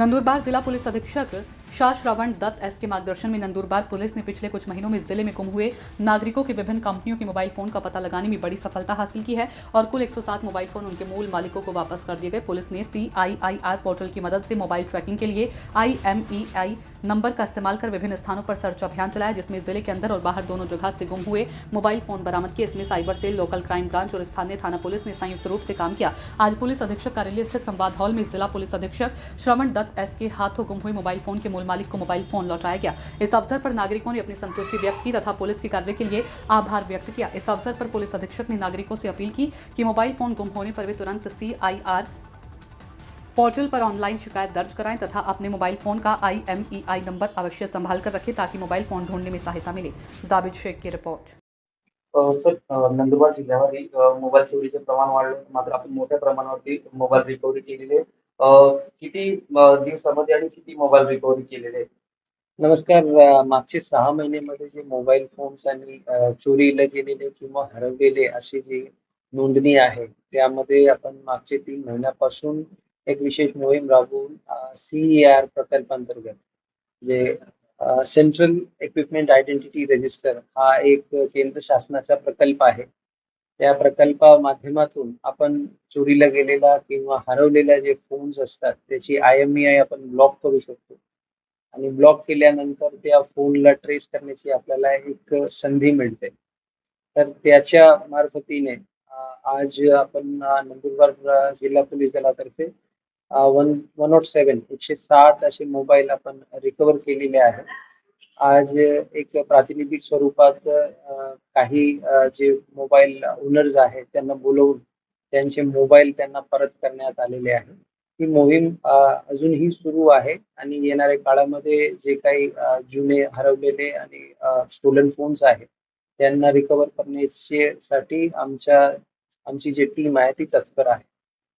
नंदुरबार जिला पुलिस अधीक्षक शाह श्रवण दत्त एस के मार्गदर्शन में नंदुरबार पुलिस ने पिछले कुछ महीनों में जिले में गुम हुए नागरिकों के विभिन्न कंपनियों के मोबाइल फोन का पता लगाने में बड़ी सफलता हासिल की है और कुल 107 मोबाइल फोन उनके मूल मालिकों को वापस कर दिए गए। पुलिस ने CIIR पोर्टल की मदद से मोबाइल ट्रैकिंग के लिए IMEI नंबर का इस्तेमाल कर विभिन्न स्थानों पर सर्च अभियान चलाया, जिसमें जिले के अंदर और बाहर दोनों जगह से गुम हुए मोबाइल फोन बरामद किए। इसमें cyber cell, local crime branch और स्थानीय थाना पुलिस ने संयुक्त रूप से काम किया। आज पुलिस अधीक्षक कार्यालय स्थित संवाद हॉल में जिला पुलिस अधीक्षक श्रवण दत्त एस के हाथों गुम हुए मोबाइल फोन के मूल मालिक को मोबाइल फोन लौटाया गया। इस अवसर पर नागरिकों ने अपनी संतुष्टि व्यक्त की तथा पुलिस के कार्य के लिए आभार व्यक्त किया। इस अवसर पर पुलिस अधीक्षक ने नागरिकों से अपील की कि मोबाइल फोन गुम होने पर वे तुरंत CIR पोर्टल पर ऑनलाइन शिकायत दर्ज कराएं तथा अपने मोबाइल फोन का IMEI नंबर अवश्य संभाल कर रखें ताकि मोबाइल फोन ढूंढने में सहायता मिले। जाबिद शेख की रिपोर्ट। सर, नंदुरबार जिल्ह्यामध्ये मोबाईल चोरीचे प्रमाण वाढलं, मात्र आपण मोठ्या प्रमाणावरती मोबाईल रिकव्हरी केलेली आहे. किती दिवसामध्ये आणि किती मोबाईल रिकव्हरी केलेले आहेत? नमस्कार. मागचे 6 महिन्यामध्ये जे मोबाईल फोन्स आणि चोरीला गेलेले किंवा हरवलेले अशी जी नोंदणी आहे, त्यामध्ये आपण मागचे 3 महिन्यापासून एक विशेष मोहीम राबवून CER प्रकल्पांतर्गत जे सेंट्रल इक्विपमेंट आयडेंटिटी रजिस्टर हा एक केंद्र शासनाचा प्रकल्प आहे. त्या प्रकल्पा माध्यमातून आपण चोरीला गेलेला किंवा हरवलेल्या जे फोन्स असतात त्याची IMEI आपण ब्लॉक करू शकतो. आणि ब्लॉक केल्यानंतर त्या फोनला ट्रेस करण्याची आपल्याला एक संधी मिळते. तर त्याच्या मार्फतीने आज आपण नंदुरबार जिल्हा पोलीस दलातर्फे 107 असे मोबाईल आपण रिकव्हर केलेले आहेत. आज एक प्रातिनिधिक स्वरूपात काही जे मोबाईल ओनर्स आहेत त्यांना बोलवून त्यांचे मोबाईल त्यांना परत करण्यात आलेले आहे. ही मोहीम अजूनही सुरू आहे आणि येणाऱ्या काळामध्ये जे काही जुने हरवलेले आणि स्टोलन फोन्स आहेत त्यांना रिकव्हर करण्यासाठी आमची जी टीम आहे ती तत्पर आहे.